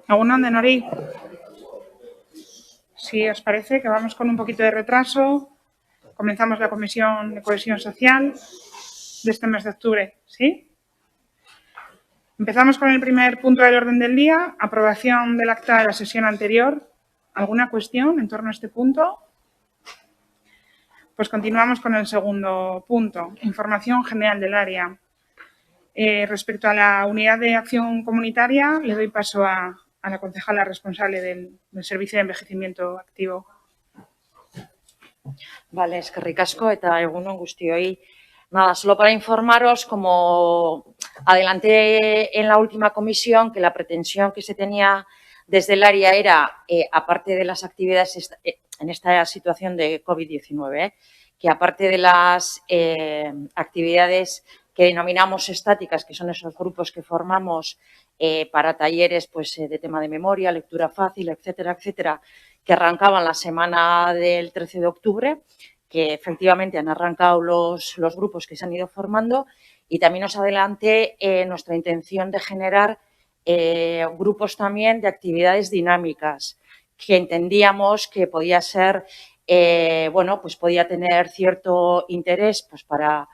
Egun on denori. Si os parece que vamos con un poquito de retraso, comenzamos la Comisión de Cohesión Social de este mes de octubre, ¿sí? Empezamos con el primer punto del orden del día, aprobación del acta de la sesión anterior. ¿Alguna cuestión en torno a este punto? Pues continuamos con el segundo punto, información general del área. Respecto a la unidad de acción comunitaria, le doy paso a la concejala responsable del Servicio de Envejecimiento Activo. Vale, eskerrik asko eta egun on guztioi. Nada, solo para informaros, como adelanté en la última comisión, que la pretensión que se tenía desde el área era, aparte de las actividades en esta situación de COVID-19, que aparte de las actividades que denominamos estáticas, que son esos grupos que formamos para talleres pues, de tema de memoria, lectura fácil, etcétera, etcétera, que arrancaban la semana del 13 de octubre, que efectivamente han arrancado los grupos que se han ido formando, y también os adelanté nuestra intención de generar grupos también de actividades dinámicas, que entendíamos que podía ser, bueno, pues podía tener cierto interés pues para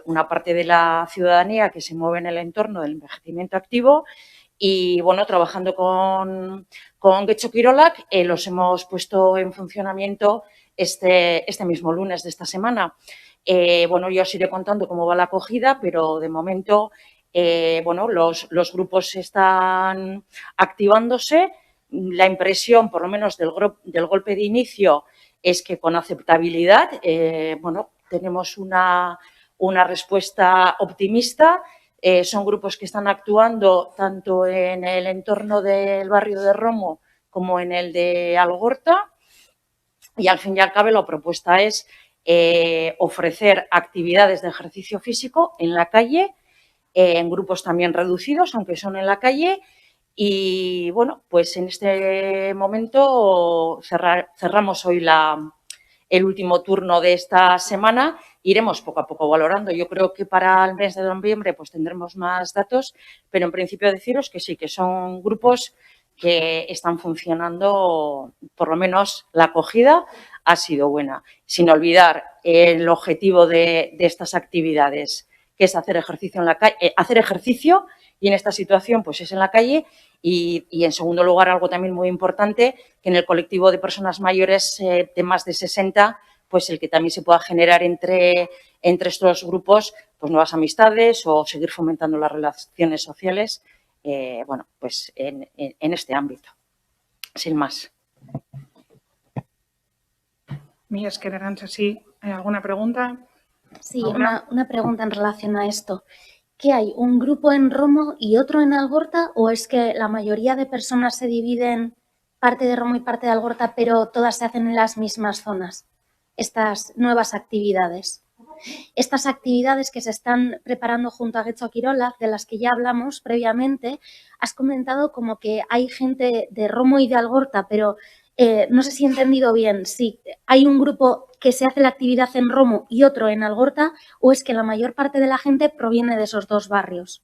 una parte de la ciudadanía que se mueve en el entorno del envejecimiento activo. Y, bueno, trabajando con Getxo Kirolak, los hemos puesto en funcionamiento este mismo lunes de esta semana. Bueno, yo os iré contando cómo va la acogida, pero de momento, bueno, los grupos están activándose. La impresión, por lo menos del golpe de inicio, es que con aceptabilidad, bueno, tenemos una respuesta optimista. Son grupos que están actuando tanto en el entorno del barrio de Romo como en el de Algorta, y al fin y al cabo la propuesta es ofrecer actividades de ejercicio físico en la calle, en grupos también reducidos, aunque son en la calle. Y bueno, pues en este momento cerramos hoy el último turno de esta semana. Iremos poco a poco valorando. Yo creo que para el mes de noviembre pues tendremos más datos, pero en principio deciros que sí, que son grupos que están funcionando, por lo menos la acogida ha sido buena. Sin olvidar el objetivo de estas actividades, que es hacer ejercicio en la calle, y en esta situación pues es en la calle. Y en segundo lugar, algo también muy importante, que en el colectivo de personas mayores de más de 60, pues el que también se pueda generar entre estos grupos pues nuevas amistades o seguir fomentando las relaciones sociales, bueno, pues en este ámbito. Sin más. Mira, es que Arantxa, sí. ¿Hay alguna pregunta? Sí, una pregunta en relación a esto. ¿Qué hay? ¿Un grupo en Romo y otro en Algorta? ¿O es que la mayoría de personas se dividen parte de Romo y parte de Algorta, pero todas se hacen en las mismas zonas? Estas nuevas actividades. Estas actividades que se están preparando junto a Getxo Kirolak, de las que ya hablamos previamente, has comentado como que hay gente de Romo y de Algorta, pero no sé si he entendido bien, si hay un grupo que se hace la actividad en Romo y otro en Algorta, o es que la mayor parte de la gente proviene de esos dos barrios.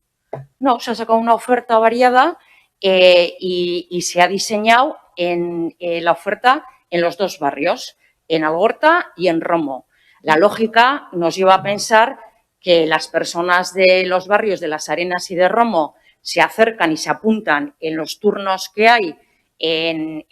No, se ha sacado una oferta variada y se ha diseñado la oferta en los dos barrios, en Algorta y en Romo. La lógica nos lleva a pensar que las personas de los barrios de Las Arenas y de Romo se acercan y se apuntan en los turnos que hay en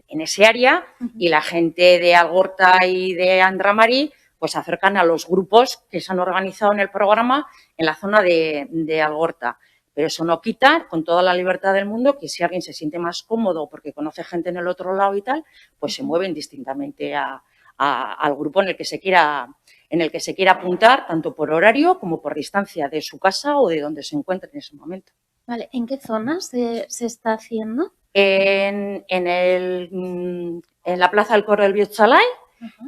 ese área, y la gente de Algorta y de Andramari pues se acercan a los grupos que se han organizado en el programa en la zona de Algorta. Pero eso no quita, con toda la libertad del mundo, que si alguien se siente más cómodo porque conoce gente en el otro lado y tal, pues se mueven distintamente al grupo en el que se quiera apuntar, tanto por horario como por distancia de su casa o de donde se encuentre en ese momento. Vale, ¿en qué zona se está haciendo? En la plaza del Coro del Biotxalai,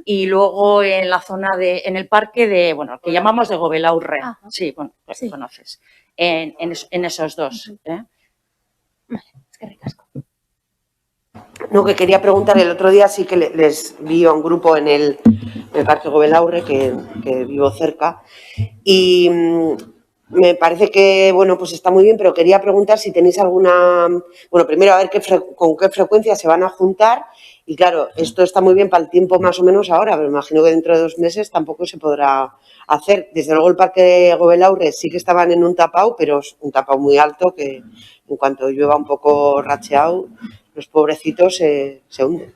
y luego en la zona en el parque de, bueno, que llamamos de Gobelaurre. Sí, bueno, pues sí. Conoces. En esos dos. Vale, es que ricasco. No, que quería preguntar, el otro día sí que les vi a un grupo en el parque Gobelaurre, que vivo cerca, y me parece que, bueno, pues está muy bien, pero quería preguntar si tenéis alguna... Bueno, primero a ver con qué frecuencia se van a juntar y, claro, esto está muy bien para el tiempo más o menos ahora, pero imagino que dentro de 2 meses tampoco se podrá hacer. Desde luego el Parque de Gobelaure sí que estaban en un tapao, pero es un tapao muy alto que en cuanto llueva un poco racheado, los pobrecitos se hunden.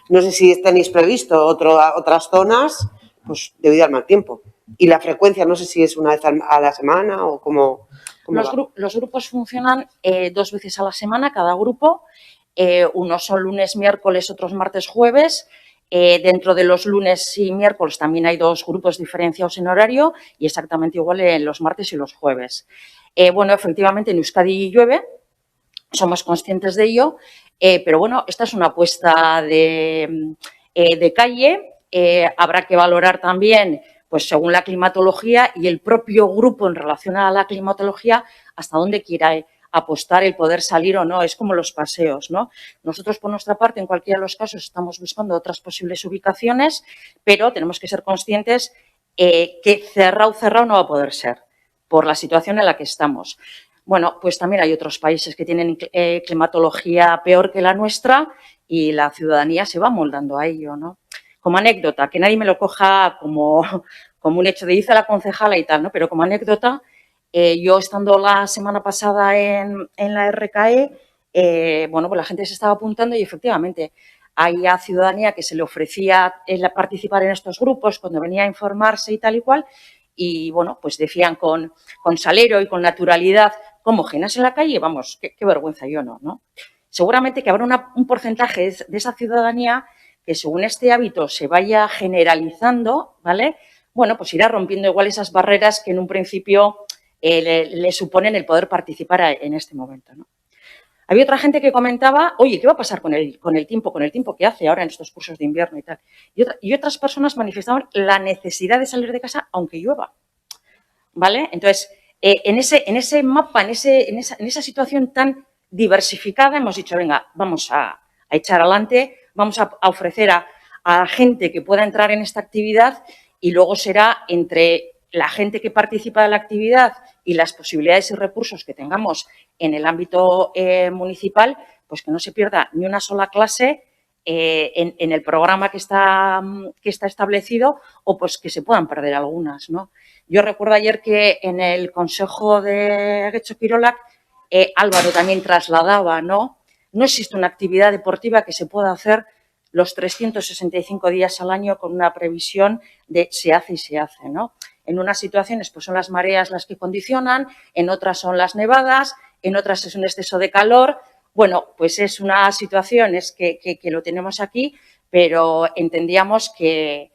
No sé si tenéis previsto otras zonas, pues debido al mal tiempo. Y la frecuencia, no sé si es una vez a la semana o cómo va. Los grupos funcionan 2 veces a la semana, cada grupo. Unos son lunes, miércoles, otros martes, jueves. Dentro de los lunes y miércoles también hay 2 grupos diferenciados en horario y exactamente igual en los martes y los jueves. Bueno, efectivamente en Euskadi llueve, somos conscientes de ello, pero bueno, esta es una apuesta de calle. Habrá que valorar también, pues según la climatología y el propio grupo en relación a la climatología, hasta dónde quiera apostar el poder salir o no. Es como los paseos, ¿no? Nosotros, por nuestra parte, en cualquiera de los casos, estamos buscando otras posibles ubicaciones, pero tenemos que ser conscientes que cerrado no va a poder ser por la situación en la que estamos. Bueno, pues también hay otros países que tienen climatología peor que la nuestra y la ciudadanía se va moldando a ello, ¿no? Como anécdota, que nadie me lo coja como un hecho de dice la concejala y tal, ¿no? Pero como anécdota, yo estando la semana pasada en la RKE, bueno, pues la gente se estaba apuntando y efectivamente hay a ciudadanía que se le ofrecía participar en estos grupos cuando venía a informarse y tal y cual. Y, bueno, pues decían con salero y con naturalidad, homogéneas en la calle, vamos, qué vergüenza, yo no. Seguramente que habrá un porcentaje de esa ciudadanía que según este hábito se vaya generalizando, ¿vale? Bueno, pues irá rompiendo igual esas barreras que en un principio le suponen el poder participar en este momento, ¿no? Había otra gente que comentaba, oye, ¿qué va a pasar con el tiempo que hace ahora en estos cursos de invierno y tal? Y otras personas manifestaban la necesidad de salir de casa aunque llueva, ¿vale? Entonces, en ese mapa, en esa situación tan diversificada, hemos dicho, venga, vamos a echar adelante, vamos a ofrecer a gente que pueda entrar en esta actividad y luego será entre la gente que participa de la actividad y las posibilidades y recursos que tengamos en el ámbito municipal, pues que no se pierda ni una sola clase en el programa que está establecido o pues que se puedan perder algunas, ¿no? Yo recuerdo ayer que en el Consejo de Getxo Kirolak Álvaro también trasladaba, ¿no? No existe una actividad deportiva que se pueda hacer los 365 días al año con una previsión de se hace y se hace, ¿no? En unas situaciones pues son las mareas las que condicionan, en otras son las nevadas, en otras es un exceso de calor. Bueno, pues es una situación es que lo tenemos aquí, pero entendíamos que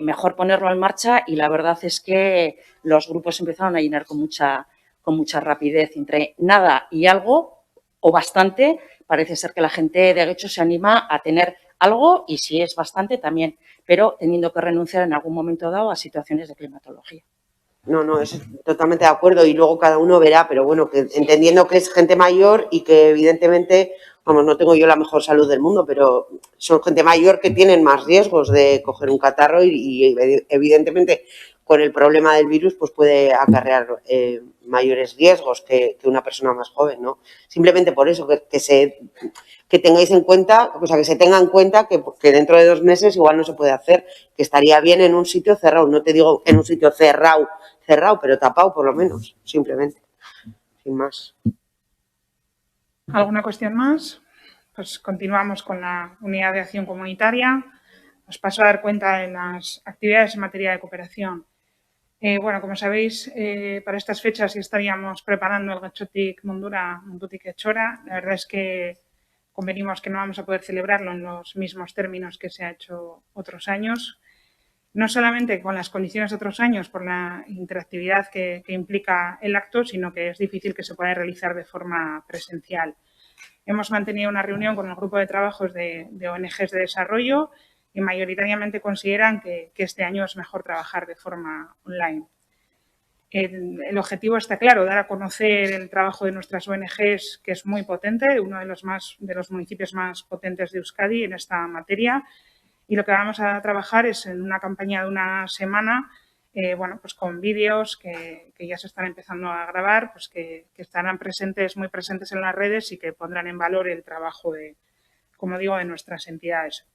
mejor ponerlo en marcha y la verdad es que los grupos empezaron a llenar con mucha rapidez. Entre nada y algo, o bastante, parece ser que la gente de Getxo se anima a tener algo y si es bastante también, pero teniendo que renunciar en algún momento dado a situaciones de climatología. No, es totalmente de acuerdo y luego cada uno verá, pero bueno, que entendiendo que es gente mayor y que evidentemente, vamos, no tengo yo la mejor salud del mundo, pero son gente mayor que tienen más riesgos de coger un catarro y evidentemente con el problema del virus pues puede acarrear mayores riesgos que una persona más joven, ¿no? Simplemente por eso que tengáis en cuenta, o sea, que se tenga en cuenta que dentro de 2 meses igual no se puede hacer, que estaría bien en un sitio cerrado, no te digo en un sitio cerrado, pero tapado por lo menos, simplemente, sin más. ¿Alguna cuestión más? Pues continuamos con la unidad de acción comunitaria. Os paso a dar cuenta de las actividades en materia de cooperación. Bueno, como sabéis, para estas fechas ya estaríamos preparando el Getxotik Mundura Mundutik Etxora. La verdad es que convenimos que no vamos a poder celebrarlo en los mismos términos que se ha hecho otros años. No solamente con las condiciones de otros años por la interactividad que implica el acto, sino que es difícil que se pueda realizar de forma presencial. Hemos mantenido una reunión con el grupo de trabajos de ONGs de desarrollo y mayoritariamente consideran que este año es mejor trabajar de forma online. El objetivo está claro, dar a conocer el trabajo de nuestras ONGs, que es muy potente, uno de los municipios más potentes de Euskadi en esta materia. Y lo que vamos a trabajar es en una campaña de una semana bueno, pues con vídeos que ya se están empezando a grabar, pues que estarán muy presentes en las redes y que pondrán en valor el trabajo de, como digo, de nuestras entidades.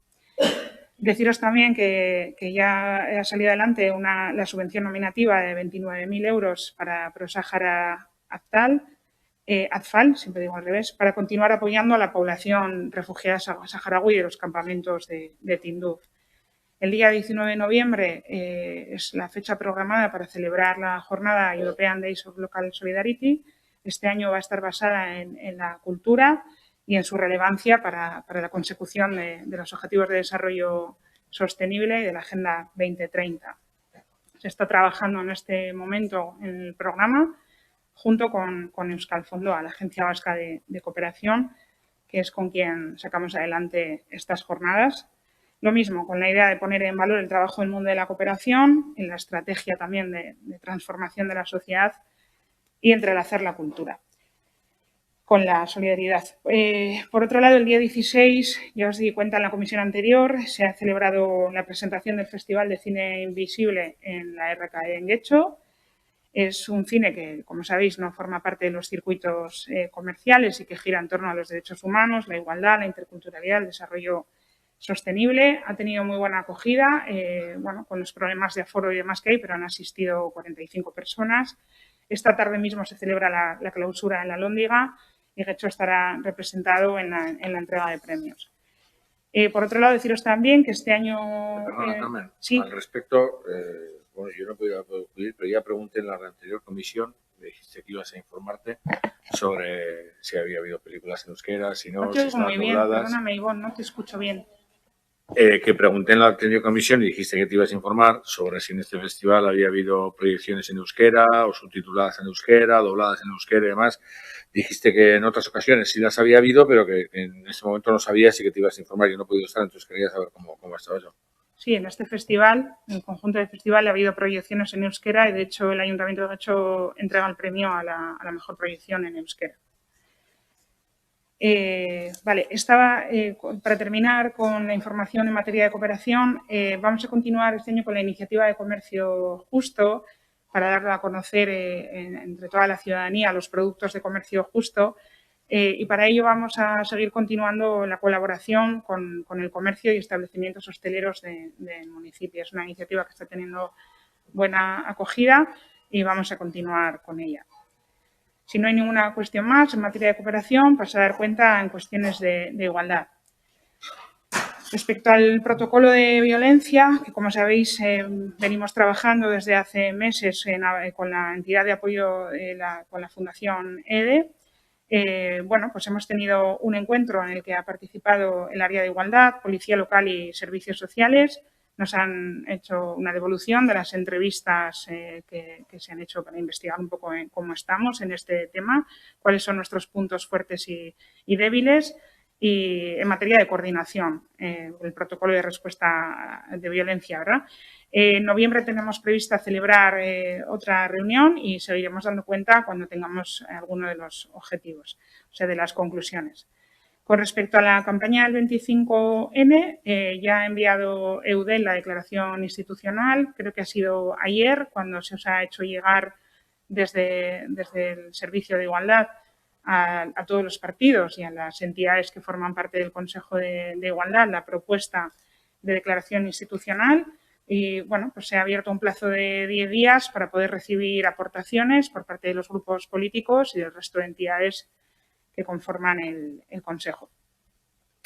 Deciros también que ya ha salido adelante la subvención nominativa de 29.000 euros para ProSahara ATFAL, siempre digo al revés, para continuar apoyando a la población refugiada saharaui de los campamentos de Tinduf. El día 19 de noviembre es la fecha programada para celebrar la jornada European Days of Local Solidarity. Este año va a estar basada en la cultura y en su relevancia para la consecución de los Objetivos de Desarrollo Sostenible y de la Agenda 2030. Se está trabajando en este momento en el programa junto con Euskal Fondoa, la Agencia Vasca de Cooperación, que es con quien sacamos adelante estas jornadas. Lo mismo, con la idea de poner en valor el trabajo del mundo de la cooperación, en la estrategia también de transformación de la sociedad y entrelazar la cultura con la solidaridad. Por otro lado, el día 16, ya os di cuenta en la comisión anterior, se ha celebrado la presentación del Festival de Cine Invisible en la RKE en Getxo. Es un cine que, como sabéis, no forma parte de los circuitos comerciales y que gira en torno a los derechos humanos, la igualdad, la interculturalidad, el desarrollo sostenible. Ha tenido muy buena acogida, bueno, con los problemas de aforo y demás que hay, pero han asistido 45 personas. Esta tarde mismo se celebra la clausura en la Lóndiga y Getxo estará representado en la entrega de premios. Por otro lado, deciros también que este año... Perdona, Carmen, sí. al respecto, bueno, yo no he podido acudir, pero ya pregunté en la anterior comisión, me dijiste que ibas a informarte sobre si había habido películas en euskera, si no, si estaban muy bien, dobladas. perdóname, Ivonne, no te escucho bien. Que pregunté en la anterior comisión y dijiste que te ibas a informar sobre si en este festival había habido proyecciones en euskera o subtituladas en euskera, dobladas en euskera y demás. Dijiste que en otras ocasiones sí las había habido, pero que en este momento no sabías y que te ibas a informar. Yo no he podido estar, entonces quería saber cómo ha estado eso. Sí, en este festival, en el conjunto del festival, ha habido proyecciones en euskera y, de hecho, el Ayuntamiento de Getxo entrega el premio a la mejor proyección en euskera. Vale, para terminar con la información en materia de cooperación, vamos a continuar este año con la iniciativa de comercio justo para darlo a conocer entre toda la ciudadanía los productos de comercio justo y para ello vamos a seguir continuando la colaboración con el comercio y establecimientos hosteleros del municipio. Es una iniciativa que está teniendo buena acogida y vamos a continuar con ella. Si no hay ninguna cuestión más en materia de cooperación, paso a dar cuenta en cuestiones de igualdad. Respecto al protocolo de violencia, que como sabéis venimos trabajando desde hace meses con la entidad de apoyo, con la Fundación EDE, bueno, pues hemos tenido un encuentro en el que ha participado el área de igualdad, policía local y servicios sociales. Nos han hecho una devolución de las entrevistas que se han hecho para investigar un poco cómo estamos en este tema, cuáles son nuestros puntos fuertes y débiles. Y en materia de coordinación, el protocolo de respuesta de violencia, ¿verdad? En noviembre tenemos prevista celebrar otra reunión y seguiremos dando cuenta cuando tengamos alguno de los objetivos, o sea, de las conclusiones. Con respecto a la campaña del 25N, ya ha enviado EUDEL la declaración institucional, creo que ha sido ayer cuando se os ha hecho llegar desde el Servicio de Igualdad a todos los partidos y a las entidades que forman parte del Consejo de Igualdad la propuesta de declaración institucional y, bueno, pues se ha abierto un plazo de 10 días para poder recibir aportaciones por parte de los grupos políticos y del resto de entidades que conforman el Consejo.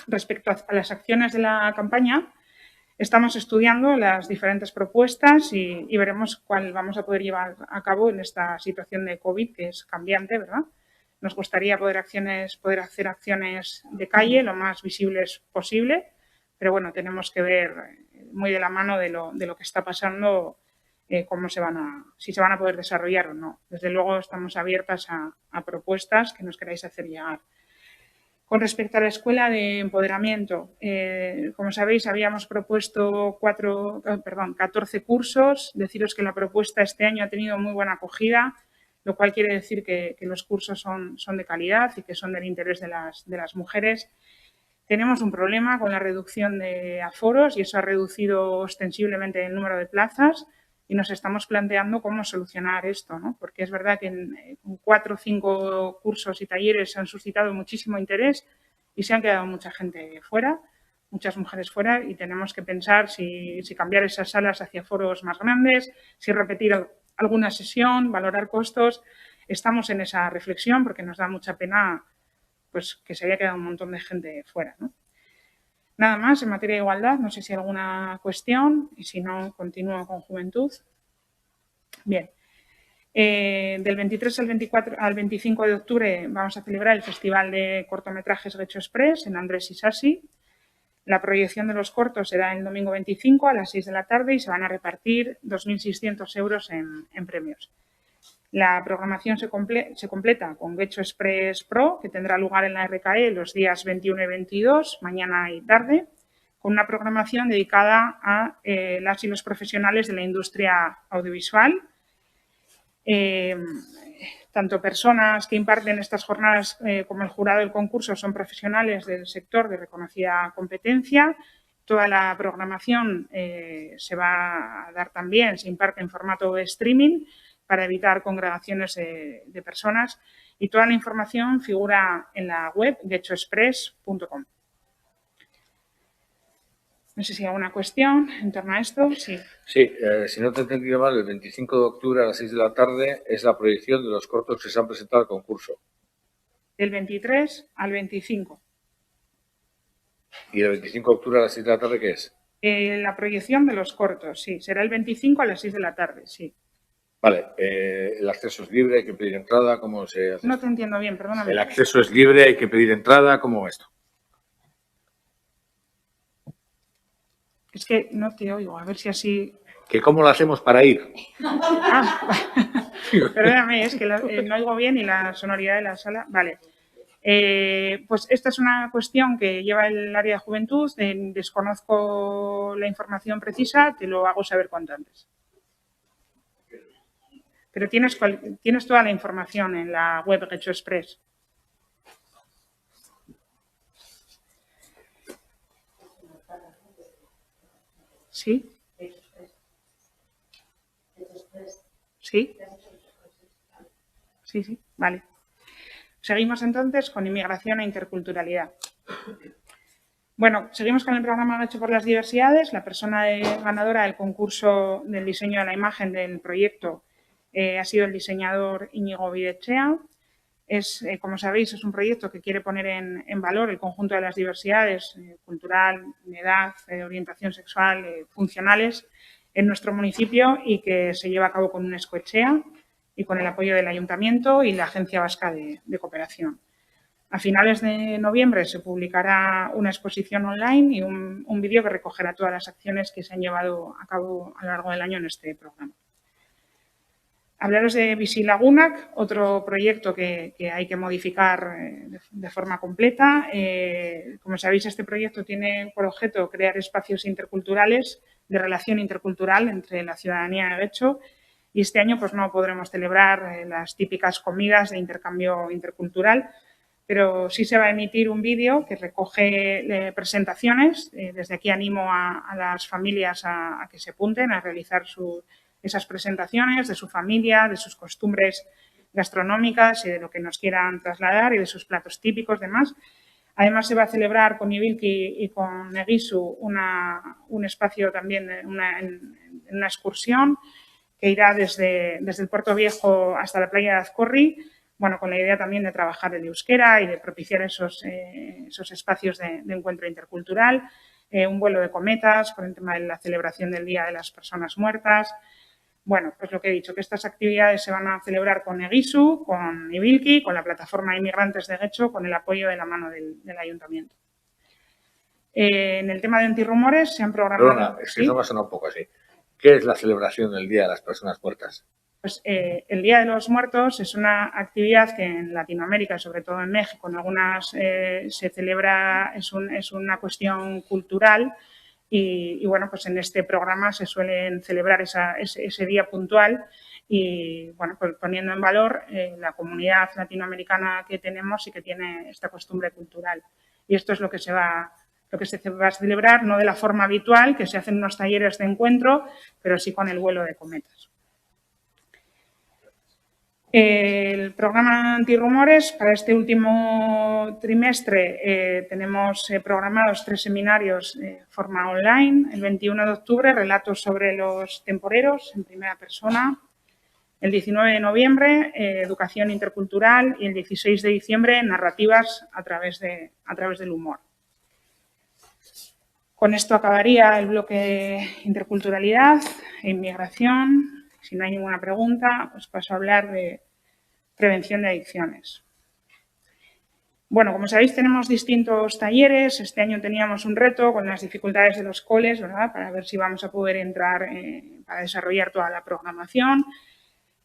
Respecto a las acciones de la campaña, estamos estudiando las diferentes propuestas y veremos cuál vamos a poder llevar a cabo en esta situación de COVID, que es cambiante, ¿verdad? Nos gustaría poder hacer acciones de calle lo más visibles posible, pero bueno, tenemos que ver muy de la mano de lo que está pasando, si se van a poder desarrollar o no. Desde luego estamos abiertas a propuestas que nos queráis hacer llegar. Con respecto a la escuela de empoderamiento, como sabéis, habíamos propuesto 14 cursos. Deciros que la propuesta este año ha tenido muy buena acogida, lo cual quiere decir que los cursos son de calidad y que son del interés de las mujeres. Tenemos un problema con la reducción de aforos y eso ha reducido ostensiblemente el número de plazas y nos estamos planteando cómo solucionar esto, ¿no? Porque es verdad que en 4 o 5 cursos y talleres se han suscitado muchísimo interés y se han quedado mucha gente fuera, muchas mujeres fuera, y tenemos que pensar si cambiar esas salas hacia foros más grandes, si repetir alguna sesión, valorar costos. Estamos en esa reflexión porque nos da mucha pena pues, que se haya quedado un montón de gente fuera, ¿no? Nada más en materia de igualdad, no sé si hay alguna cuestión y si no, continúo con juventud. Bien, del 23 al 25 de octubre vamos a celebrar el Festival de Cortometrajes Getxo Express en Andrés Isasi. La proyección de los cortos será el domingo 25 a las 6 de la tarde y se van a repartir 2.600 euros en premios. La programación se completa con Getxo Express Pro, que tendrá lugar en la RKE los días 21 y 22, mañana y tarde, con una programación dedicada a las y los profesionales de la industria audiovisual. Tanto personas que imparten estas jornadas como el jurado del concurso son profesionales del sector de reconocida competencia. Toda la programación se va a dar también, se imparte en formato de streaming para evitar congregaciones de personas, y toda la información figura en la web getxoexpress.com. No sé si hay alguna cuestión en torno a esto. Sí. Sí, si no te he entendido mal, el 25 de octubre a las 6 de la tarde es la proyección de los cortos que se han presentado al concurso. Del 23 al 25. ¿Y el 25 de octubre a las 6 de la tarde qué es? La proyección de los cortos, sí. Será el 25 a las 6 de la tarde, sí. Vale, el acceso es libre, hay que pedir entrada, ¿cómo se hace? No te entiendo bien, perdóname. El acceso es libre, hay que pedir entrada, ¿cómo va esto? Es que no te oigo, a ver si así... ¿Que cómo lo hacemos para ir? Perdóname, es que no oigo bien y la sonoridad de la sala... Vale. Pues esta es una cuestión que lleva el área de juventud, desconozco la información precisa, te lo hago saber cuanto antes. Pero tienes toda la información en la web Getxo Express. ¿Sí? ¿Sí? Sí, vale. Seguimos entonces con inmigración e interculturalidad. Bueno, seguimos con el programa Getxo por las diversidades. La persona ganadora del concurso del diseño de la imagen del proyecto ha sido el diseñador Íñigo Bidechea. Como sabéis, es un proyecto que quiere poner en valor el conjunto de las diversidades cultural, de edad, de orientación sexual, funcionales en nuestro municipio, y que se lleva a cabo con UNESCO Etxea y con el apoyo del Ayuntamiento y la Agencia Vasca de Cooperación. A finales de noviembre se publicará una exposición online y un vídeo que recogerá todas las acciones que se han llevado a cabo a lo largo del año en este programa. Hablaros de Bizilagunak, otro proyecto que hay que modificar de forma completa. Como sabéis, este proyecto tiene por objeto crear espacios interculturales de relación intercultural entre la ciudadanía de Getxo, y este año pues no podremos celebrar las típicas comidas de intercambio intercultural, pero sí se va a emitir un vídeo que recoge presentaciones. Desde aquí animo a las familias a que se apunten a realizar esas presentaciones de su familia, de sus costumbres gastronómicas y de lo que nos quieran trasladar y de sus platos típicos, demás. Además, se va a celebrar con Ibilki y con Egisu un espacio también, una excursión que irá desde el Puerto Viejo hasta la playa de Azcorri, bueno, con la idea también de trabajar el euskera y de propiciar esos espacios de encuentro intercultural. Un vuelo de cometas por el tema de la celebración del Día de las Personas Muertas. Bueno, pues lo que he dicho, que estas actividades se van a celebrar con Egisu, con Ibilki, con la plataforma de inmigrantes de Getxo, con el apoyo de la mano del Ayuntamiento. En el tema de antirrumores se han programado... Perdona, es que eso me ha sonado un poco así. ¿Qué es la celebración del Día de las Personas Muertas? Pues el Día de los Muertos es una actividad que en Latinoamérica, sobre todo en México, en algunas se celebra, es una cuestión cultural. Y bueno, pues en este programa se suelen celebrar ese día puntual y, bueno, pues poniendo en valor la comunidad latinoamericana que tenemos y que tiene esta costumbre cultural. Y esto es lo que se va lo que se va a celebrar no de la forma habitual, que se hacen unos talleres de encuentro, pero sí con el vuelo de cometas. El programa antirrumores, para este último trimestre tenemos programados 3 seminarios de forma online. El 21 de octubre, relatos sobre los temporeros en primera persona. El 19 de noviembre, educación intercultural. Y el 16 de diciembre, narrativas a través del humor. Con esto acabaría el bloque de interculturalidad e inmigración. Si no hay ninguna pregunta, pues paso a hablar de prevención de adicciones. Bueno, como sabéis, tenemos distintos talleres. Este año teníamos un reto con las dificultades de los coles, ¿verdad?, para ver si vamos a poder entrar para desarrollar toda la programación.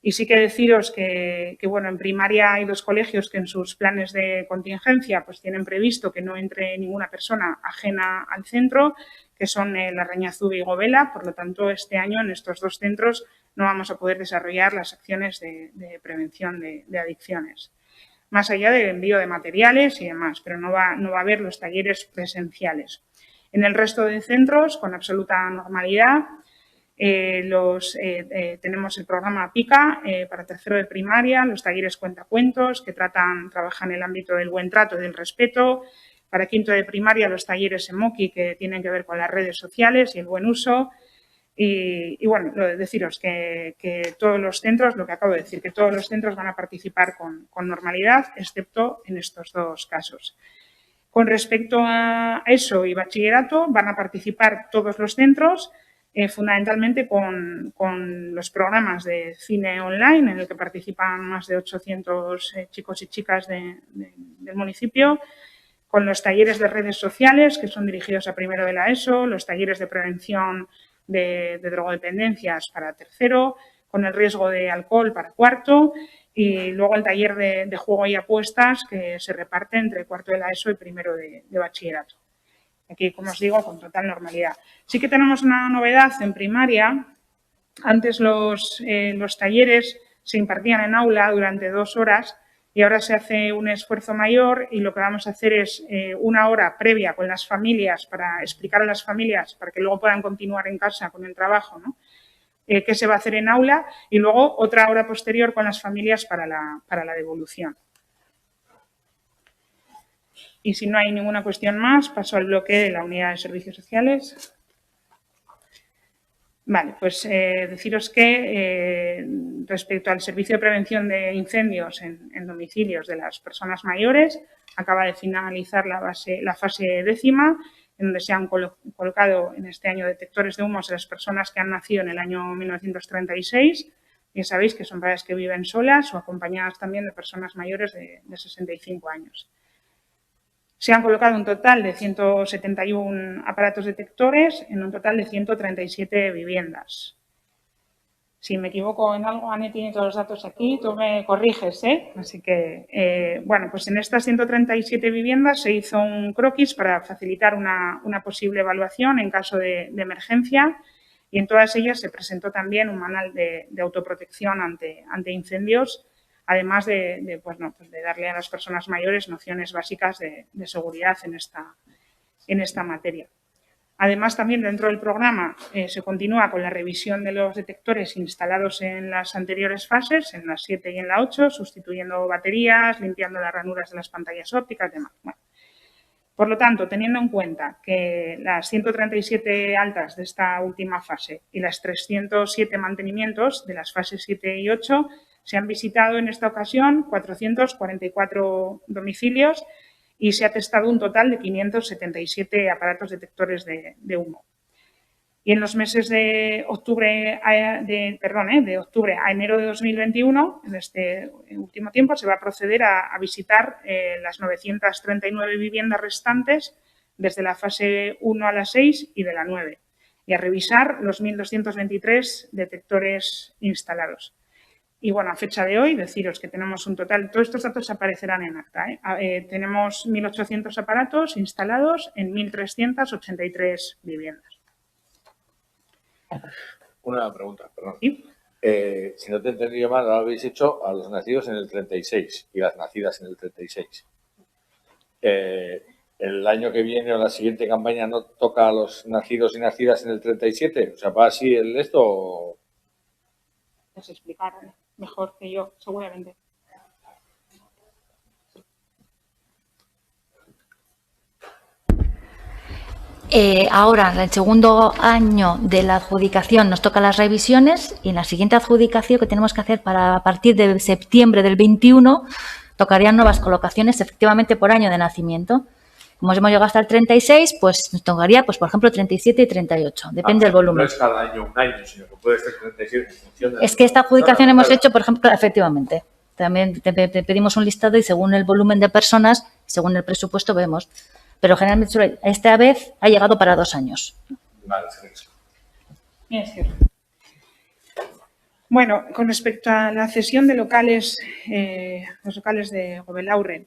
Y sí que deciros que, bueno, en primaria hay 2 colegios que en sus planes de contingencia pues tienen previsto que no entre ninguna persona ajena al centro, que son Larrañazú y Govela. Por lo tanto, este año en estos 2 centros no vamos a poder desarrollar las acciones de prevención de adicciones. Más allá del envío de materiales y demás, pero no va a haber los talleres presenciales. En el resto de centros, con absoluta normalidad, tenemos el programa PICA para tercero de primaria, los talleres cuentacuentos que trabajan en el ámbito del buen trato y del respeto. Para quinto de primaria, los talleres EMOKI que tienen que ver con las redes sociales y el buen uso. Y bueno, deciros que todos los centros, lo que acabo de decir, que todos los centros van a participar con normalidad, excepto en estos 2 casos. Con respecto a ESO y bachillerato, van a participar todos los centros, fundamentalmente con los programas de cine online, en el que participan más de 800 chicos y chicas del municipio, con los talleres de redes sociales, que son dirigidos a primero de la ESO, los talleres de prevención de drogodependencias para tercero, con el riesgo de alcohol para cuarto, y luego el taller de juego y apuestas que se reparte entre cuarto de la ESO y primero de bachillerato. Aquí, como os digo, con total normalidad. Sí que tenemos una novedad en primaria. Antes los talleres se impartían en aula durante 2 horas y ahora se hace un esfuerzo mayor y lo que vamos a hacer es 1 hora previa con las familias para explicar a las familias para que luego puedan continuar en casa con el trabajo, ¿no?, qué se va a hacer en aula, y luego otra hora posterior con las familias para la devolución. Y si no hay ninguna cuestión más, paso al bloque de la unidad de servicios sociales. Vale, pues deciros que respecto al servicio de prevención de incendios en domicilios de las personas mayores, acaba de finalizar la fase 10ª, en donde se han colocado en este año detectores de humos a las personas que han nacido en el año 1936. Ya sabéis que son padres que viven solas o acompañadas también de personas mayores de 65 años. Se han colocado un total de 171 aparatos detectores en un total de 137 viviendas. Si me equivoco en algo, Ane tiene todos los datos aquí, tú me corriges, ¿eh? Así que, bueno, pues en estas 137 viviendas se hizo un croquis para facilitar una posible evaluación en caso de emergencia, y en todas ellas se presentó también un manual de autoprotección ante incendios, además de darle a las personas mayores nociones básicas de seguridad en esta materia. Además, también dentro del programa se continúa con la revisión de los detectores instalados en las anteriores fases, en la 7 y en la 8, sustituyendo baterías, limpiando las ranuras de las pantallas ópticas y demás. Bueno, por lo tanto, teniendo en cuenta que las 137 altas de esta última fase y las 307 mantenimientos de las fases 7 y 8, se han visitado en esta ocasión 444 domicilios y se ha testado un total de 577 aparatos detectores de humo. Y en los meses de octubre a enero de 2021, en este último tiempo, se va a proceder a visitar las 939 viviendas restantes desde la fase 1 a la 6 y de la 9, y a revisar los 1.223 detectores instalados. Y bueno, a fecha de hoy, deciros que tenemos un total, todos estos datos aparecerán en acta, tenemos 1.800 aparatos instalados en 1.383 viviendas. Una pregunta, perdón. ¿Sí? Si no te he entendido mal, lo habéis hecho a los nacidos en el 36 y las nacidas en el 36. ¿el año que viene o la siguiente campaña no toca a los nacidos y nacidas en el 37? O sea, ¿va así esto o...? Les explicaron mejor que yo, seguramente. Ahora, en el segundo año de la adjudicación, nos tocan las revisiones y en la siguiente adjudicación que tenemos que hacer a partir de septiembre del 21, tocarían nuevas colocaciones efectivamente por año de nacimiento. Como hemos llegado hasta el 36, pues nos tocaría, pues por ejemplo, 37 y 38, depende del volumen. No es cada año un año, sino que puede ser 37 en función de... Es que esta adjudicación hemos hecho, por ejemplo, efectivamente, también te pedimos un listado y según el volumen de personas, según el presupuesto vemos. Pero generalmente esta vez ha llegado para 2 años. Vale, sí. Es cierto. Bueno, con respecto a la cesión de locales, los locales de Gobelaurre,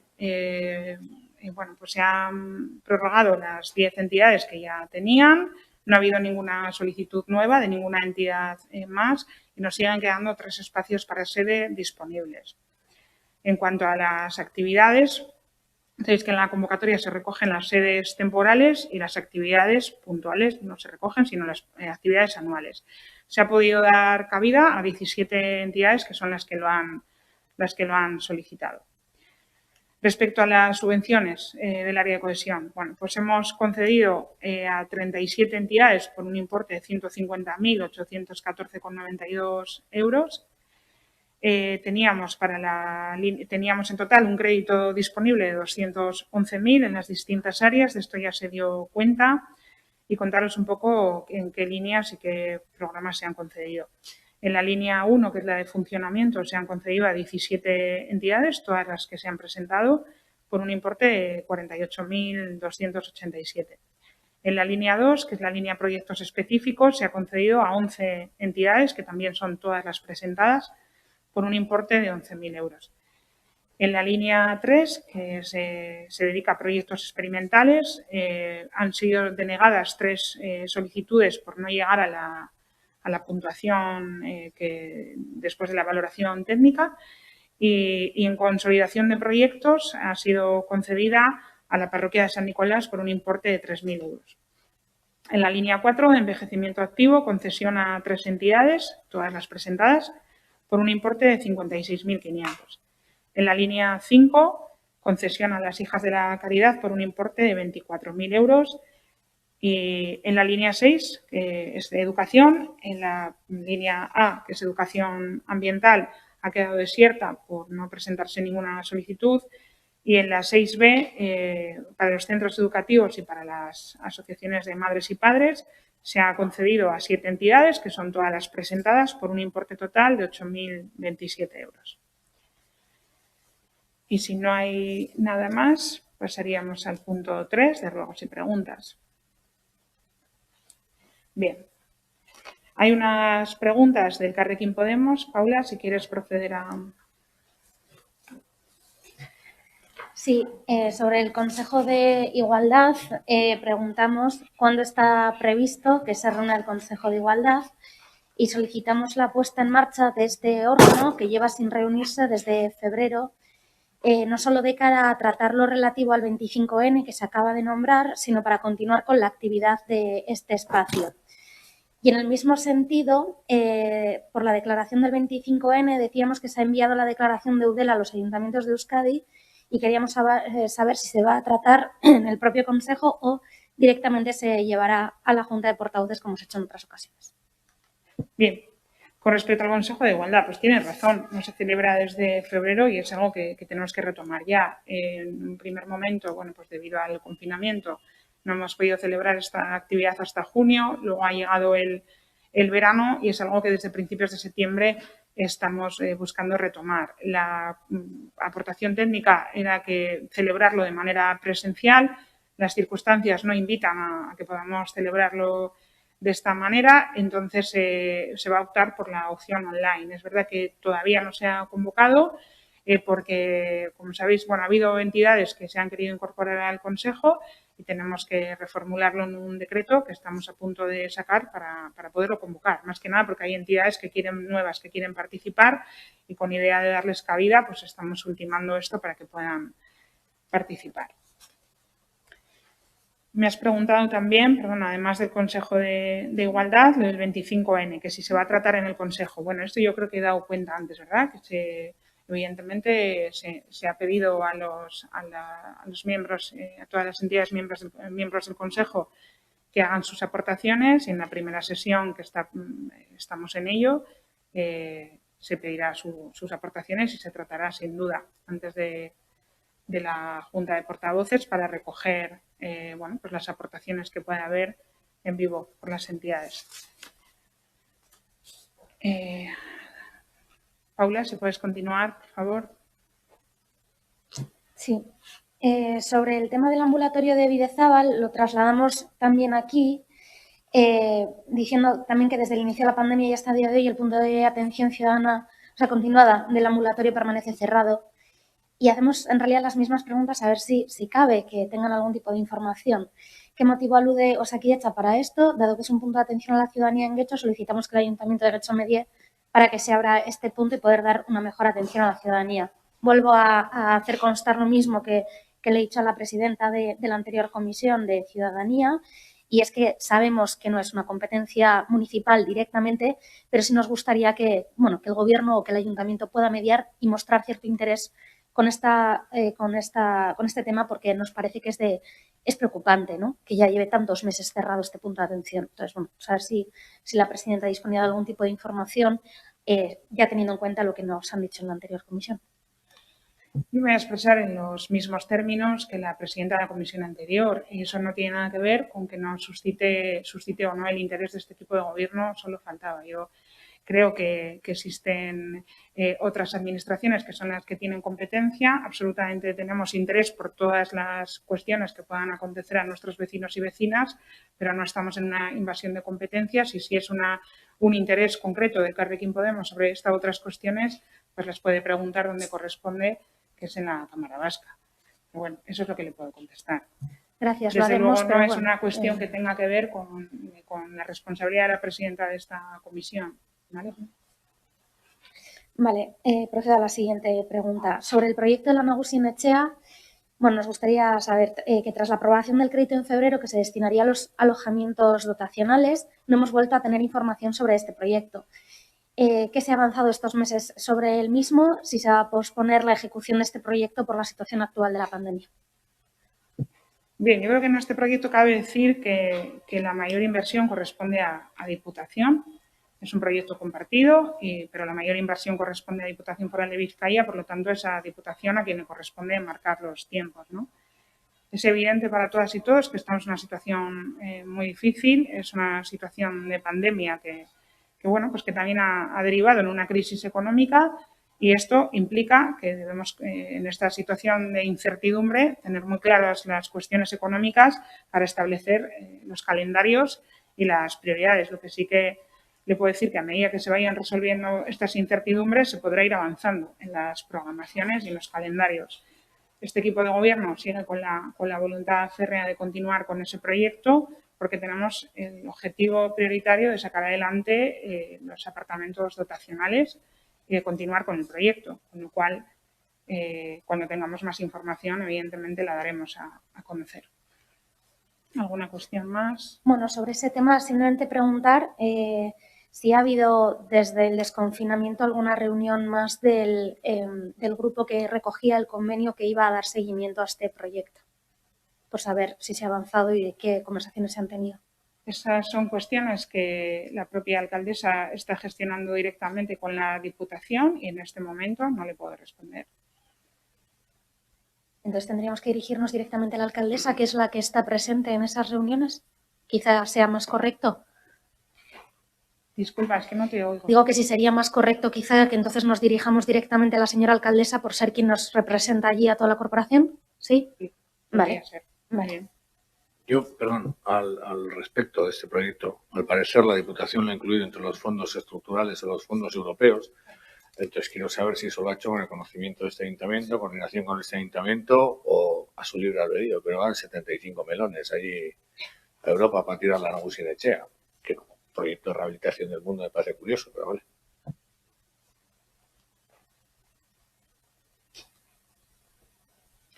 bueno, pues se han prorrogado las 10 entidades que ya tenían, no ha habido ninguna solicitud nueva de ninguna entidad más y nos siguen quedando 3 espacios para sede disponibles. En cuanto a las actividades, sabéis que en la convocatoria se recogen las sedes temporales y las actividades puntuales no se recogen, sino las actividades anuales. Se ha podido dar cabida a 17 entidades que son las que lo han solicitado. Respecto a las subvenciones del área de cohesión, bueno, pues hemos concedido a 37 entidades por un importe de 150.814,92 euros. Teníamos en total un crédito disponible de 211.000 en las distintas áreas, de esto ya se dio cuenta, y contaros un poco en qué líneas y qué programas se han concedido. En la línea 1, que es la de funcionamiento, se han concedido a 17 entidades, todas las que se han presentado, por un importe de 48.287. En la línea 2, que es la línea proyectos específicos, se ha concedido a 11 entidades, que también son todas las presentadas, por un importe de 11.000 euros. En la línea 3, que se dedica a proyectos experimentales, han sido denegadas 3 solicitudes por no llegar a la puntuación que después de la valoración técnica y en consolidación de proyectos ha sido concedida a la parroquia de San Nicolás por un importe de 3.000 euros. En la línea 4, envejecimiento activo, concesión a 3 entidades, todas las presentadas, por un importe de 56.500. En la línea 5, concesión a las hijas de la caridad por un importe de 24.000 euros. Y en la línea 6, que es de educación, en la línea A, que es educación ambiental, ha quedado desierta por no presentarse ninguna solicitud. Y en la 6B, para los centros educativos y para las asociaciones de madres y padres, se ha concedido a 7 entidades, que son todas las presentadas, por un importe total de 8.027 euros. Y si no hay nada más, pasaríamos al punto 3 de ruegos y preguntas. Bien. Hay unas preguntas del Carrequín Podemos. Paula, si quieres proceder a... Sí, sobre el Consejo de Igualdad preguntamos cuándo está previsto que se reúna el Consejo de Igualdad y solicitamos la puesta en marcha de este órgano que lleva sin reunirse desde febrero, no solo de cara a tratar lo relativo al 25N que se acaba de nombrar, sino para continuar con la actividad de este espacio. Y en el mismo sentido, por la declaración del 25N, decíamos que se ha enviado la declaración de Eudel a los ayuntamientos de Euskadi y queríamos saber si se va a tratar en el propio Consejo o directamente se llevará a la Junta de Portavoces, como se ha hecho en otras ocasiones. Bien, con respecto al Consejo de Igualdad, pues tienes razón, no se celebra desde febrero y es algo que tenemos que retomar ya. En un primer momento, bueno, pues debido al confinamiento, no hemos podido celebrar esta actividad hasta junio, luego ha llegado el verano y es algo que desde principios de septiembre estamos buscando retomar. La aportación técnica era que celebrarlo de manera presencial, las circunstancias no invitan a que podamos celebrarlo de esta manera, entonces se va a optar por la opción online. Es verdad que todavía no se ha convocado porque, como sabéis, bueno, ha habido entidades que se han querido incorporar al Consejo y tenemos que reformularlo en un decreto que estamos a punto de sacar para poderlo convocar. Más que nada porque hay entidades nuevas que quieren participar y con idea de darles cabida, pues estamos ultimando esto para que puedan participar. Me has preguntado también, perdón, además del Consejo de Igualdad, lo del 25N, que si se va a tratar en el Consejo. Bueno, esto yo creo que he dado cuenta antes, ¿verdad? Que evidentemente se ha pedido a los miembros, a todas las entidades miembros del Consejo, que hagan sus aportaciones y en la primera sesión que estamos en ello se pedirá sus aportaciones y se tratará sin duda antes de la Junta de Portavoces para recoger pues las aportaciones que pueda haber en vivo por las entidades. Paula, si puedes continuar, por favor. Sí. Sobre el tema del ambulatorio de Bidezábal, lo trasladamos también aquí, diciendo también que desde el inicio de la pandemia y hasta el día de hoy el punto de atención ciudadana, o sea, continuada del ambulatorio permanece cerrado. Y hacemos en realidad las mismas preguntas a ver si cabe que tengan algún tipo de información. ¿Qué motivo alude Osakidetza para esto? Dado que es un punto de atención a la ciudadanía en Getxo, solicitamos que el Ayuntamiento de Getxo medie para que se abra este punto y poder dar una mejor atención a la ciudadanía. Vuelvo a hacer constar lo mismo que le he dicho a la presidenta de la anterior comisión de Ciudadanía, y es que sabemos que no es una competencia municipal directamente, pero sí nos gustaría que el Gobierno o que el Ayuntamiento pueda mediar y mostrar cierto interés con este tema, porque nos parece que es preocupante, ¿no?, que ya lleve tantos meses cerrado este punto de atención. Entonces, saber si la presidenta disponía de algún tipo de información, ya teniendo en cuenta lo que nos han dicho en la anterior comisión. Yo me voy a expresar en los mismos términos que la presidenta de la comisión anterior, y eso no tiene nada que ver con que no suscite o no el interés de este tipo de gobierno, solo faltaba. Yo creo que existen otras administraciones que son las que tienen competencia. Absolutamente tenemos interés por todas las cuestiones que puedan acontecer a nuestros vecinos y vecinas, pero no estamos en una invasión de competencias, y si es un interés concreto de Elkarrekin Podemos sobre estas otras cuestiones, pues les puede preguntar dónde corresponde, que es en la Cámara Vasca. Pero bueno, eso es lo que le puedo contestar. Gracias, Desde lo haremos, luego no es una cuestión que tenga que ver con la responsabilidad de la presidenta de esta comisión. Vale, procedo a la siguiente pregunta. Sobre el proyecto de la Nagusi Etxea, nos gustaría saber que tras la aprobación del crédito en febrero que se destinaría a los alojamientos dotacionales, no hemos vuelto a tener información sobre este proyecto. ¿Qué se ha avanzado estos meses sobre el mismo? Si se va a posponer la ejecución de este proyecto por la situación actual de la pandemia. Bien, yo creo que en este proyecto cabe decir que la mayor inversión corresponde a Diputación. Es un proyecto compartido, pero la mayor inversión corresponde a Diputación Foral de Vizcaya, por lo tanto es a Diputación a quien le corresponde marcar los tiempos, ¿no? Es evidente para todas y todos que estamos en una situación muy difícil, es una situación de pandemia que también ha derivado en una crisis económica, y esto implica que debemos, en esta situación de incertidumbre, tener muy claras las cuestiones económicas para establecer los calendarios y las prioridades. Lo que sí que le puedo decir que a medida que se vayan resolviendo estas incertidumbres se podrá ir avanzando en las programaciones y en los calendarios. Este equipo de gobierno sigue con la voluntad férrea de continuar con ese proyecto, porque tenemos el objetivo prioritario de sacar adelante los apartamentos dotacionales y de continuar con el proyecto, con lo cual, cuando tengamos más información, evidentemente la daremos a conocer. ¿Alguna cuestión más? Sobre ese tema, simplemente preguntar si ha habido desde el desconfinamiento alguna reunión más del grupo que recogía el convenio que iba a dar seguimiento a este proyecto, por saber si se ha avanzado y de qué conversaciones se han tenido. Esas son cuestiones que la propia alcaldesa está gestionando directamente con la Diputación y en este momento no le puedo responder. Entonces, ¿tendríamos que dirigirnos directamente a la alcaldesa, que es la que está presente en esas reuniones? Quizá sea más correcto. Disculpa, es que no te oigo. Digo que sí sería más correcto quizá que entonces nos dirijamos directamente a la señora alcaldesa por ser quien nos representa allí a toda la corporación. ¿Sí? Sí, vale. Ser. Muy bien. Yo, perdón, al respecto de este proyecto, al parecer la Diputación lo ha incluido entre los fondos estructurales o los fondos europeos. Entonces quiero saber si eso lo ha hecho con el conocimiento de este ayuntamiento, coordinación con este ayuntamiento o a su libre albedrío. Pero van 75 melones allí a Europa para tirar la Nagusi Etxea, que como proyecto de rehabilitación del mundo me parece curioso, pero vale.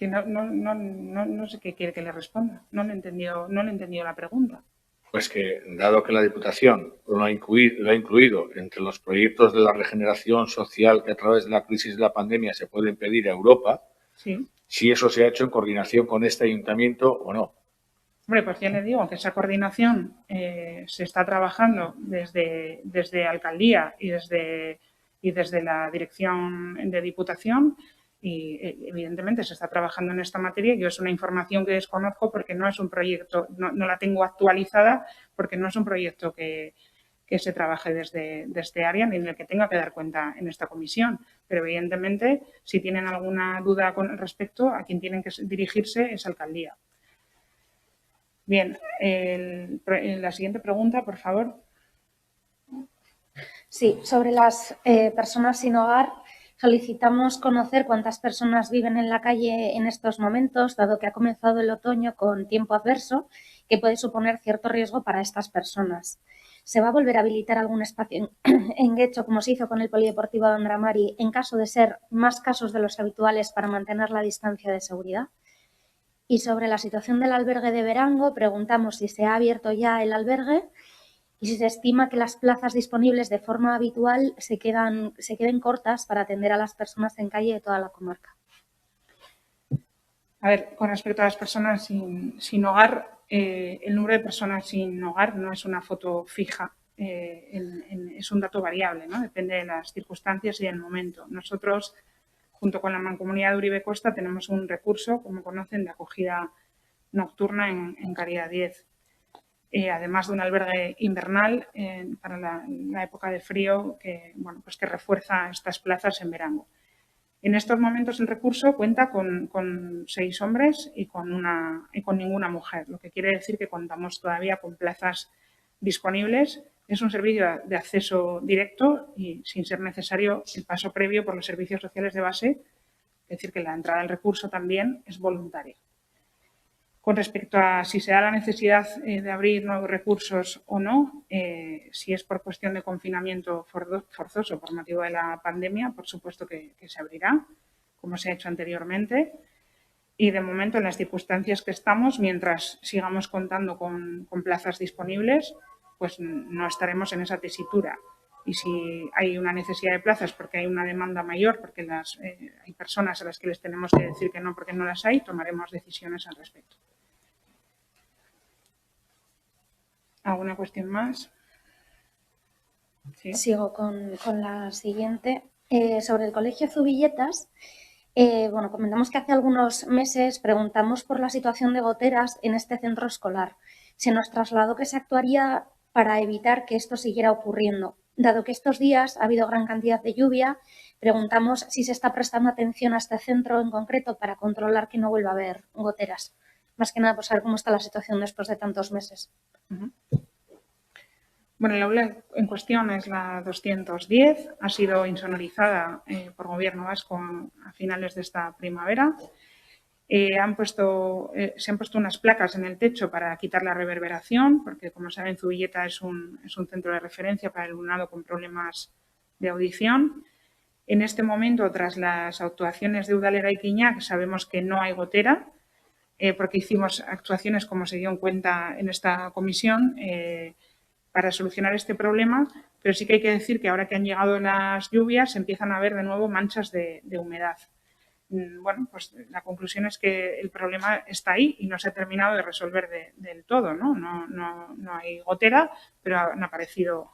Que no sé qué quiere que le responda. No le he entendido la pregunta. Pues que, dado que la Diputación lo ha incluido entre los proyectos de la regeneración social que a través de la crisis de la pandemia se pueden pedir a Europa, Sí. si eso se ha hecho en coordinación con este ayuntamiento o no. Hombre, pues ya le digo que esa coordinación se está trabajando desde Alcaldía y desde la Dirección de Diputación y evidentemente se está trabajando en esta materia. Yo es una información que desconozco porque no es un proyecto, no la tengo actualizada porque no es un proyecto que se trabaje desde este área ni en el que tenga que dar cuenta en esta comisión. Pero evidentemente, si tienen alguna duda con respecto, a quien tienen que dirigirse es Alcaldía. Bien, la siguiente pregunta, por favor. Sí, sobre las personas sin hogar, solicitamos conocer cuántas personas viven en la calle en estos momentos, dado que ha comenzado el otoño con tiempo adverso, que puede suponer cierto riesgo para estas personas. ¿Se va a volver a habilitar algún espacio en Guecho, como se hizo con el Polideportivo de Andramari, en caso de ser más casos de los habituales para mantener la distancia de seguridad? Y sobre la situación del albergue de Verango, preguntamos si se ha abierto ya el albergue y si se estima que las plazas disponibles de forma habitual se queden cortas para atender a las personas en calle de toda la comarca. A ver, con respecto a las personas sin hogar, el número de personas sin hogar no es una foto fija, es un dato variable, ¿no? Depende de las circunstancias y del momento. Nosotros, junto con la Mancomunidad de Uribe Costa, tenemos un recurso, como conocen, de acogida nocturna en Caridad 10. Además de un albergue invernal para la época de frío que refuerza estas plazas en verano. En estos momentos el recurso cuenta con 6 hombres y con ninguna mujer, lo que quiere decir que contamos todavía con plazas disponibles. Es un servicio de acceso directo y sin ser necesario el paso previo por los servicios sociales de base, es decir, que la entrada al recurso también es voluntaria. Con respecto a si se da la necesidad de abrir nuevos recursos o no, si es por cuestión de confinamiento forzoso por motivo de la pandemia, por supuesto que se abrirá, como se ha hecho anteriormente. Y de momento, en las circunstancias que estamos, mientras sigamos contando con plazas disponibles, pues no estaremos en esa tesitura. Y si hay una necesidad de plazas porque hay una demanda mayor, porque hay personas a las que les tenemos que decir que no porque no las hay, tomaremos decisiones al respecto. ¿Alguna cuestión más? ¿Sí? Sigo con la siguiente. Sobre el Colegio Zubilletas, comentamos que hace algunos meses preguntamos por la situación de goteras en este centro escolar. Se nos trasladó que se actuaría para evitar que esto siguiera ocurriendo. Dado que estos días ha habido gran cantidad de lluvia, preguntamos si se está prestando atención a este centro en concreto para controlar que no vuelva a haber goteras. Más que nada por saber cómo está la situación después de tantos meses. Bueno, la aula en cuestión es la 210, ha sido insonorizada por Gobierno vasco a finales de esta primavera. Se han puesto unas placas en el techo para quitar la reverberación, porque como saben Zubilleta es un centro de referencia para el alumnado con problemas de audición. En este momento, tras las actuaciones de Udalera y Quiñac, sabemos que no hay gotera, porque hicimos actuaciones como se dio en cuenta en esta comisión para solucionar este problema, pero sí que hay que decir que ahora que han llegado las lluvias se empiezan a ver de nuevo manchas de humedad. Bueno, pues la conclusión es que el problema está ahí y no se ha terminado de resolver del todo, ¿no? No hay gotera, pero han aparecido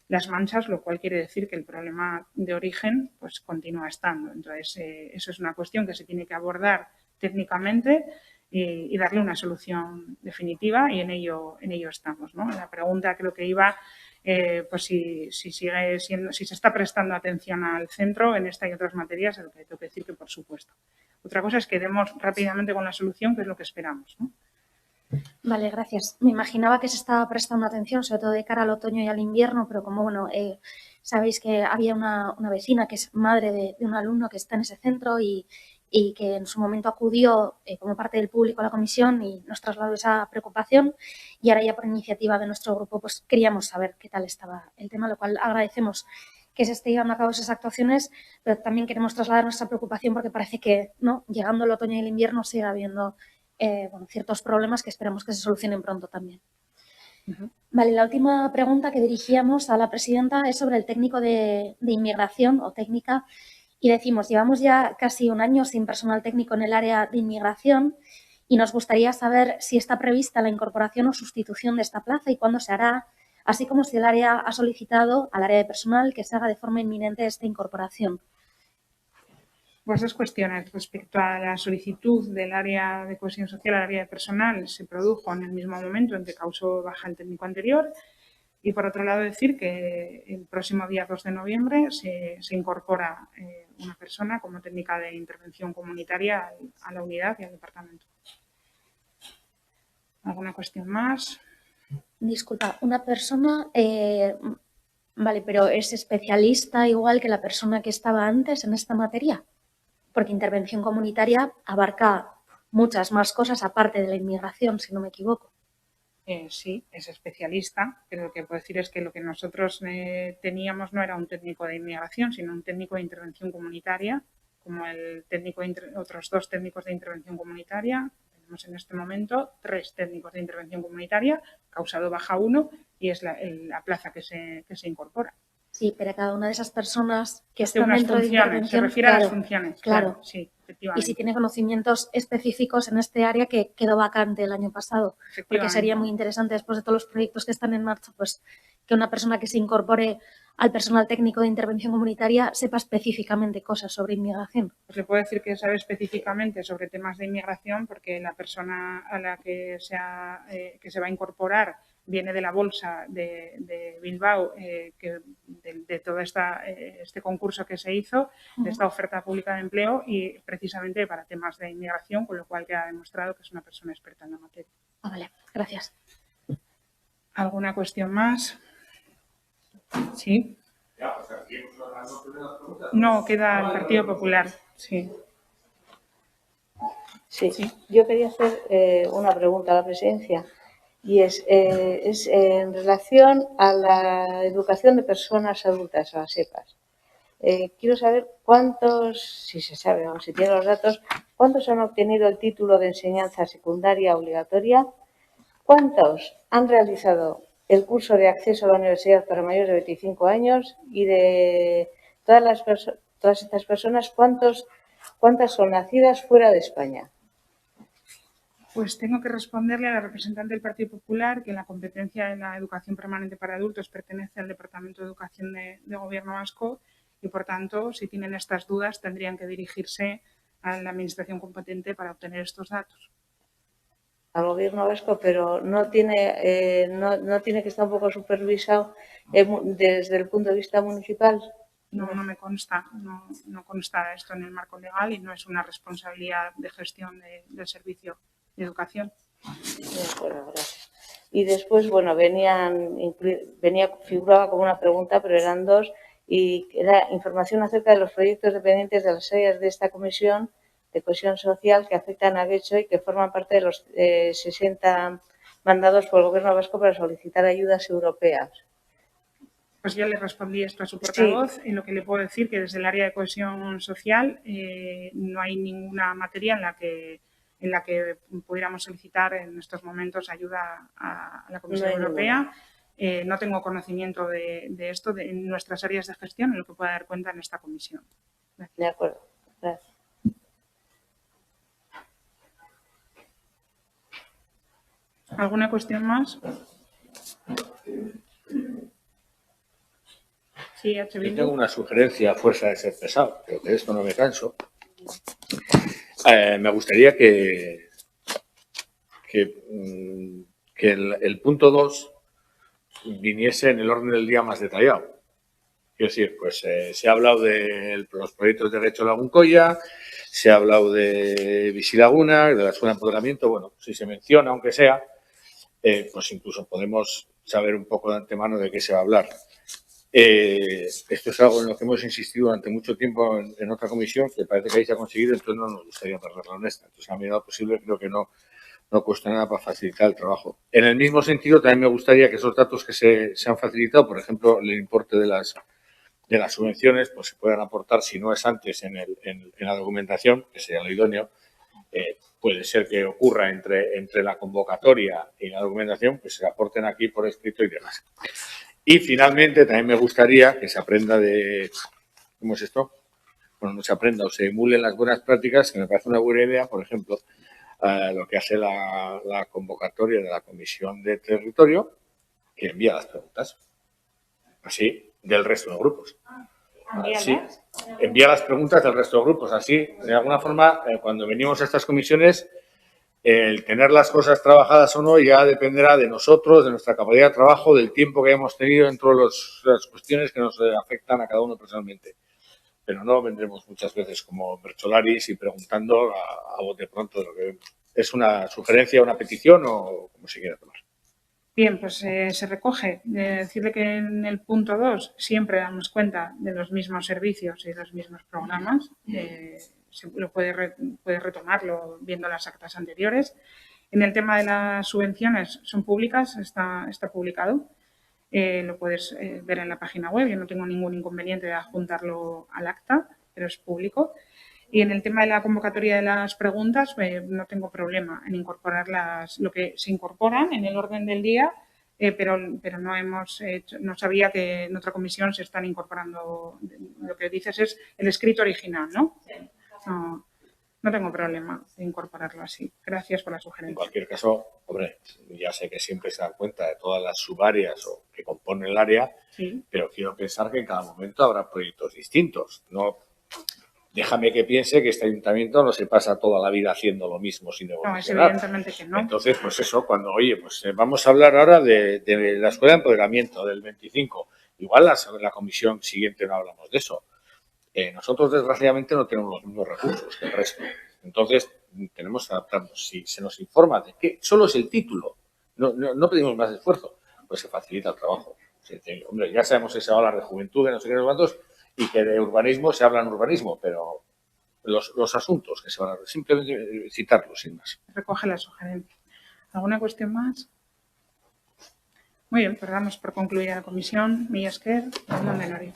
las manchas, lo cual quiere decir que el problema de origen pues continúa estando. Entonces, eso es una cuestión que se tiene que abordar técnicamente y darle una solución definitiva y en ello estamos, ¿no? La pregunta creo que iba pues si se está prestando atención al centro en esta y otras materias, a lo que tengo que decir que por supuesto. Otra cosa es que demos rápidamente con la solución, que es lo que esperamos, ¿no? Vale, gracias. Me imaginaba que se estaba prestando atención, sobre todo de cara al otoño y al invierno, pero como, sabéis que había una vecina que es madre de un alumno que está en ese centro y que en su momento acudió como parte del público a la comisión y nos trasladó esa preocupación y ahora ya por iniciativa de nuestro grupo pues queríamos saber qué tal estaba el tema, lo cual agradecemos que se esté llevando a cabo esas actuaciones, pero también queremos trasladar nuestra preocupación porque parece que, ¿no?, llegando el otoño y el invierno sigue habiendo ciertos problemas que esperamos que se solucionen pronto también. Vale, la última pregunta que dirigíamos a la presidenta es sobre el técnico de inmigración o técnica. Y decimos, llevamos ya casi un año sin personal técnico en el área de inmigración y nos gustaría saber si está prevista la incorporación o sustitución de esta plaza y cuándo se hará, así como si el área ha solicitado al área de personal que se haga de forma inminente esta incorporación. Pues dos cuestiones. Respecto a la solicitud del área de cohesión social al área de personal, se produjo en el mismo momento en que causó baja el técnico anterior. Y por otro lado decir que el próximo día 2 de noviembre se incorpora una persona como técnica de intervención comunitaria a la unidad y al departamento. ¿Alguna cuestión más? Disculpa, una persona, vale, pero ¿es especialista igual que la persona que estaba antes en esta materia? Porque intervención comunitaria abarca muchas más cosas aparte de la inmigración, si no me equivoco. Sí, es especialista, pero lo que puedo decir es que lo que nosotros teníamos no era un técnico de inmigración, sino un técnico de intervención comunitaria, como el técnico otros dos técnicos de intervención comunitaria. Tenemos en este momento 3 técnicos de intervención comunitaria, causado baja 1 y es la plaza que se incorpora. Sí, pero cada una de esas personas que De están unas dentro de funciones, intervención, se refiere a las funciones. Claro. Sí, Y efectivamente. si tiene conocimientos específicos en este área que quedó vacante el año pasado, porque sería muy interesante después de todos los proyectos que están en marcha, pues que una persona que se incorpore al personal técnico de intervención comunitaria sepa específicamente cosas sobre inmigración. Pues le puedo decir que sabe específicamente sobre temas de inmigración porque la persona a la que se va a incorporar viene de la bolsa de Bilbao, de todo este concurso que se hizo, de esta oferta pública de empleo y precisamente para temas de inmigración, con lo cual queda demostrado que es una persona experta en la materia. Vale, gracias. ¿Alguna cuestión más? Sí. No, queda el Partido Popular. Sí. Sí, yo quería hacer una pregunta a la presidencia y es en relación a la educación de personas adultas, a las EPAs. Quiero saber cuántos, si se sabe o si tiene los datos, cuántos han obtenido el título de enseñanza secundaria obligatoria, cuántos han realizado el curso de acceso a la universidad para mayores de 25 años y de todas estas personas, cuántas son nacidas fuera de España. Pues tengo que responderle a la representante del Partido Popular que la competencia de la educación permanente para adultos pertenece al Departamento de Educación de Gobierno vasco y, por tanto, si tienen estas dudas, tendrían que dirigirse a la Administración competente para obtener estos datos. Al Gobierno vasco, pero no tiene que estar un poco supervisado desde el punto de vista municipal. No me consta, no consta esto en el marco legal y no es una responsabilidad de gestión del servicio de educación. De acuerdo, gracias. Y después, bueno, figuraba como una pregunta, pero eran 2, y era información acerca de los proyectos dependientes de las áreas de esta comisión de cohesión social que afectan a Getxo y que forman parte de los 60 mandados por el Gobierno vasco para solicitar ayudas europeas. Pues ya le respondí esto a su portavoz. Sí. En lo que le puedo decir que desde el área de cohesión social no hay ninguna materia en la que pudiéramos solicitar en estos momentos ayuda a la Comisión Europea. No tengo conocimiento de esto en nuestras áreas de gestión, en lo que pueda dar cuenta en esta comisión. Gracias. De acuerdo, gracias. ¿Alguna cuestión más? Sí, Yo tengo una sugerencia a fuerza de ser pesado, pero que de esto no me canso. Me gustaría que el punto 2 viniese en el orden del día más detallado. Quiero decir, pues se ha hablado de los proyectos de Getxo Lagunkoia, se ha hablado de Bisilaguna, de la zona de empoderamiento. Bueno, si se menciona, aunque sea, pues incluso podemos saber un poco de antemano de qué se va a hablar. Esto es algo en lo que hemos insistido durante mucho tiempo en otra comisión, que parece que ahí se ha conseguido, entonces no nos gustaría perderla en esta. Entonces, a medida posible, creo que no cuesta nada para facilitar el trabajo. En el mismo sentido, también me gustaría que esos datos que se han facilitado, por ejemplo, el importe de de las subvenciones pues se puedan aportar, si no es antes en la documentación, que sería lo idóneo. Puede ser que ocurra entre la convocatoria y la documentación, pues se aporten aquí por escrito y demás. Y finalmente también me gustaría que se aprenda de, ¿cómo es esto? Bueno, no se aprenda o se emulen las buenas prácticas, que me parece una buena idea, por ejemplo, lo que hace la convocatoria de la Comisión de Territorio, que envía las preguntas, así, del resto de grupos. Sí, envía las preguntas del resto de grupos. Así, de alguna forma, cuando venimos a estas comisiones, el tener las cosas trabajadas o no ya dependerá de nosotros, de nuestra capacidad de trabajo, del tiempo que hemos tenido dentro de las cuestiones que nos afectan a cada uno personalmente. Pero no vendremos muchas veces como Bercholaris y preguntando a bote pronto de lo que vemos. ¿Es una sugerencia, una petición o como se quiera tomar? Bien, pues se recoge. Decirle que en el punto 2 siempre damos cuenta de los mismos servicios y los mismos programas. Lo puede retomarlo viendo las actas anteriores. En el tema de las subvenciones, son públicas, está publicado. Lo puedes ver en la página web. Yo no tengo ningún inconveniente de adjuntarlo al acta, pero es público. Y en el tema de la convocatoria de las preguntas, no tengo problema en incorporar lo que se incorporan en el orden del día, pero no hemos hecho, no sabía que en otra comisión se están incorporando. Lo que dices es el escrito original, ¿no? No tengo problema de incorporarlo así. Gracias por la sugerencia. En cualquier caso, hombre, ya sé que siempre se dan cuenta de todas las subáreas o que componen el área, sí, pero quiero pensar que en cada momento habrá proyectos distintos. No, déjame que piense que este ayuntamiento no se pasa toda la vida haciendo lo mismo sin evolucionar. No, es evidentemente que no. Entonces, pues eso, cuando, oye, pues vamos a hablar ahora de la Escuela de Empoderamiento del 25. Igual la comisión siguiente no hablamos de eso. Nosotros, desgraciadamente, no tenemos los mismos recursos que el resto. Entonces, tenemos que adaptarnos. Si se nos informa de que solo es el título, no pedimos más esfuerzo, pues se facilita el trabajo. Hombre, ya sabemos que se va a hablar de juventud, de no sé qué, cuantos, y que de urbanismo se habla en urbanismo, pero los asuntos que se van a simplemente citarlos, sin más. Recoge la sugerencia. ¿Alguna cuestión más? Muy bien, pues damos por concluida la comisión. Mila esker, Ramón Menorio.